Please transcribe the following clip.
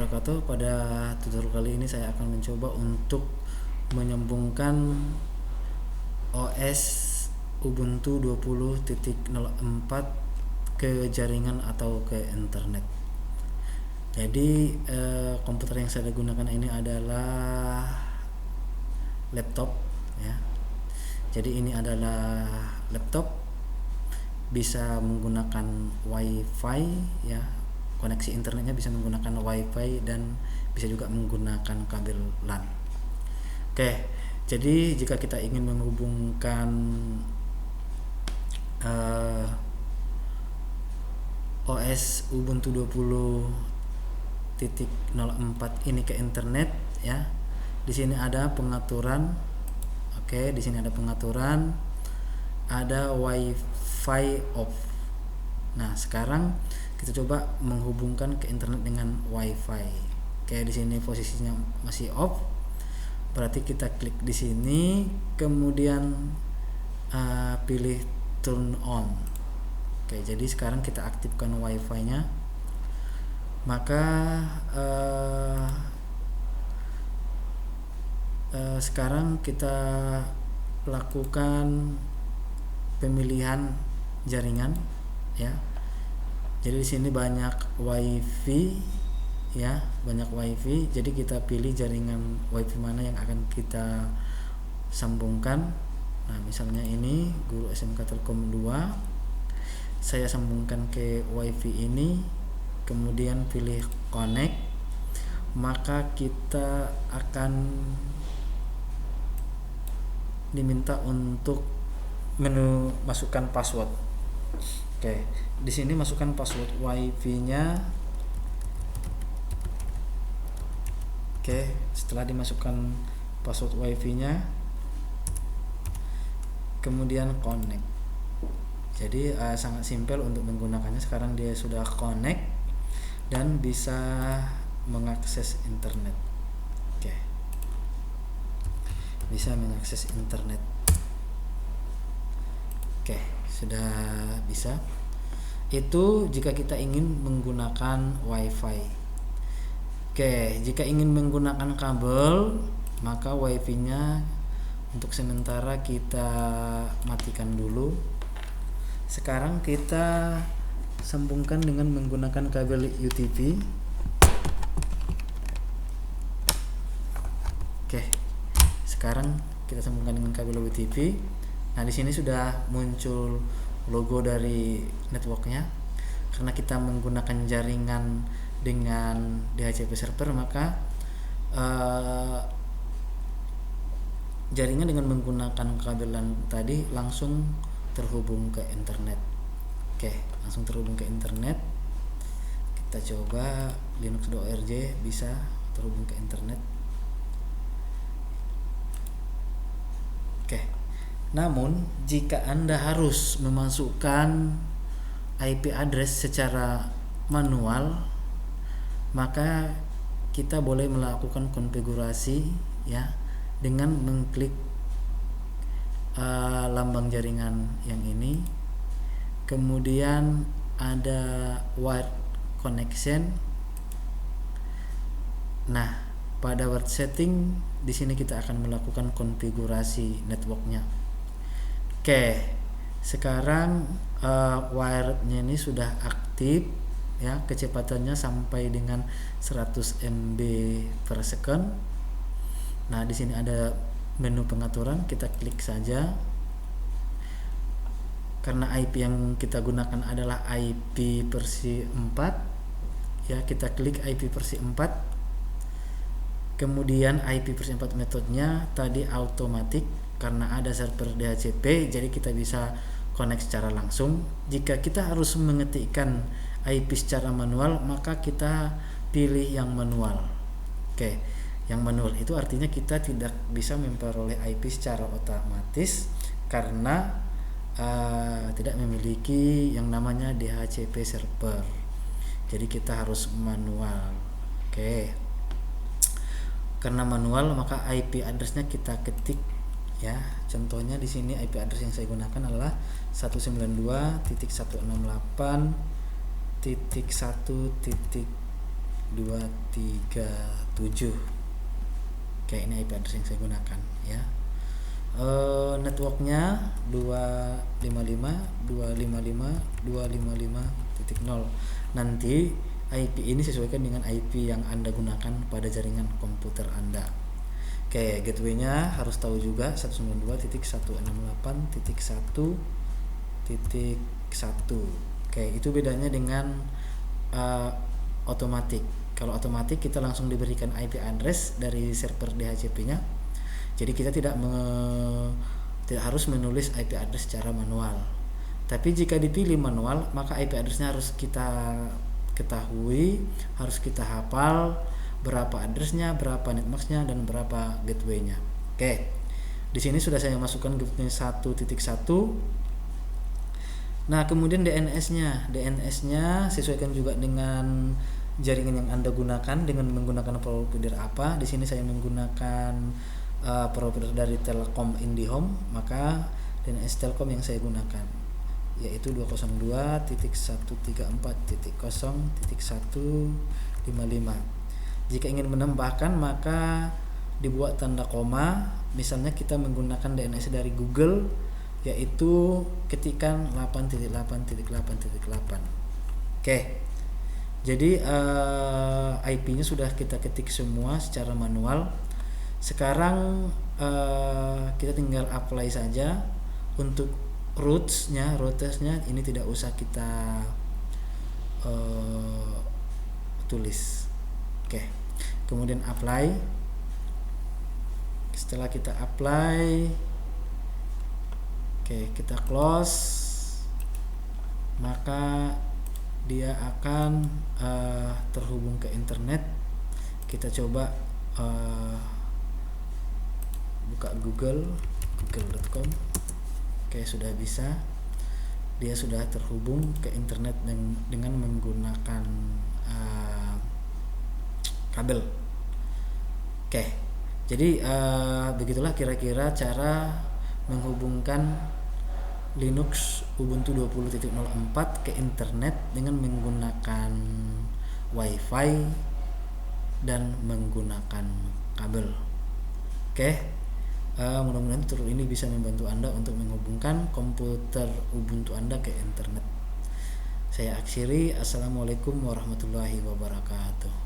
wabarakatuh. Pada tutorial kali ini saya akan mencoba untuk menyambungkan OS Ubuntu 20.04 ke jaringan atau ke internet. Jadi komputer yang saya gunakan ini adalah laptop ya. Jadi ini adalah laptop, bisa menggunakan WiFi ya. Koneksi internetnya bisa menggunakan WiFi dan bisa juga menggunakan kabel LAN. Oke, jadi jika kita ingin menghubungkan OS Ubuntu 20.04 ini ke internet ya. Di sini ada pengaturan. Oke, di sini ada pengaturan, ada WiFi off. Nah, sekarang kita coba menghubungkan ke internet dengan WiFi. Oke, di sini posisinya masih off. Berarti kita klik di sini, kemudian pilih turn on. Oke, jadi sekarang kita aktifkan WiFi-nya. Maka sekarang kita lakukan pemilihan jaringan ya. Jadi di sini banyak WiFi ya, banyak WiFi. Jadi kita pilih jaringan WiFi mana yang akan kita sambungkan. Nah, misalnya ini Guru SMK Telkom 2. Saya sambungkan ke WiFi ini, kemudian pilih connect. Maka kita akan diminta untuk masukkan password. Oke, di sini masukkan password WiFi-nya. Oke, setelah dimasukkan password WiFi-nya, kemudian connect. Jadi sangat simpel untuk menggunakannya. Sekarang dia sudah connect dan bisa mengakses internet. Oke, bisa mengakses internet. Oke, sudah bisa. Itu jika kita ingin menggunakan WiFi. Oke, jika ingin menggunakan kabel, maka WiFi-nya untuk sementara kita matikan dulu. Sekarang kita sambungkan dengan menggunakan kabel UTP. Oke, sekarang kita sambungkan dengan kabel UTP. Nah, di sini sudah muncul logo dari networknya. Karena kita menggunakan jaringan dengan DHCP server, maka jaringan dengan menggunakan kabel LAN tadi langsung terhubung ke internet. Oke, langsung terhubung ke internet. Kita coba linux.org, bisa terhubung ke internet. Oke. Namun, jika Anda harus memasukkan IP address secara manual, maka kita boleh melakukan konfigurasi ya dengan mengklik lambang jaringan yang ini. Kemudian ada wired connection. Nah, pada word setting di sini kita akan melakukan konfigurasi networknya. Oke, sekarang wirednya ini sudah aktif ya, kecepatannya sampai dengan 100 MB per second. Nah, di sini ada menu pengaturan, kita klik saja. Karena IP yang kita gunakan adalah IP versi 4 ya, kita klik IP versi 4. Kemudian IP versi 4 metodenya tadi automatic, karena ada server DHCP jadi kita bisa connect secara langsung. Jika kita harus mengetikkan IP secara manual, maka kita pilih yang manual. Oke, yang manual itu artinya kita tidak bisa memperoleh IP secara otomatis karena tidak memiliki yang namanya DHCP server. Jadi kita harus manual. Oke, karena manual maka IP addressnya kita ketik ya. Contohnya di sini IP address yang saya gunakan adalah 192.168.1.0 237. Kayak ini IP address yang saya gunakan ya. Networknya 255.255.255.0. Nanti IP ini sesuaikan dengan IP yang Anda gunakan pada jaringan komputer Anda. Oke, gateway-nya harus tahu juga 192.168.1.1. Oke, itu bedanya dengan otomatik. Kalau otomatik kita langsung diberikan IP address dari server DHCP-nya. Jadi kita tidak harus menulis IP address secara manual. Tapi jika dipilih manual, maka IP address-nya harus kita ketahui, harus kita hafal berapa address-nya, berapa netmask-nya, dan berapa gateway-nya. Oke. Di sini sudah saya masukkan gateway 1.1. Nah, kemudian DNS-nya. DNS-nya sesuaikan juga dengan jaringan yang Anda gunakan dengan menggunakan provider apa. Di sini saya menggunakan provider dari Telkom IndiHome, maka DNS Telkom yang saya gunakan yaitu 202.134.0.155. Jika ingin menambahkan maka dibuat tanda koma. Misalnya kita menggunakan DNS dari Google yaitu ketikan 8.8.8.8. Oke. Jadi IP-nya sudah kita ketik semua secara manual. Sekarang kita tinggal apply saja. Untuk routesnya ini tidak usah kita tulis. Oke. Kemudian apply. Setelah kita apply, oke, kita close, maka dia akan terhubung ke internet. Kita coba buka google.com. Oke, sudah bisa. Dia sudah terhubung ke internet dengan menggunakan kabel. Oke. Jadi begitulah kira-kira cara menghubungkan Linux Ubuntu 20.04 ke internet dengan menggunakan WiFi dan menggunakan kabel. Oke. Mudah-mudahan tutorial ini bisa membantu Anda untuk menghubungkan komputer Ubuntu Anda ke internet. Saya akhiri. Assalamualaikum warahmatullahi wabarakatuh.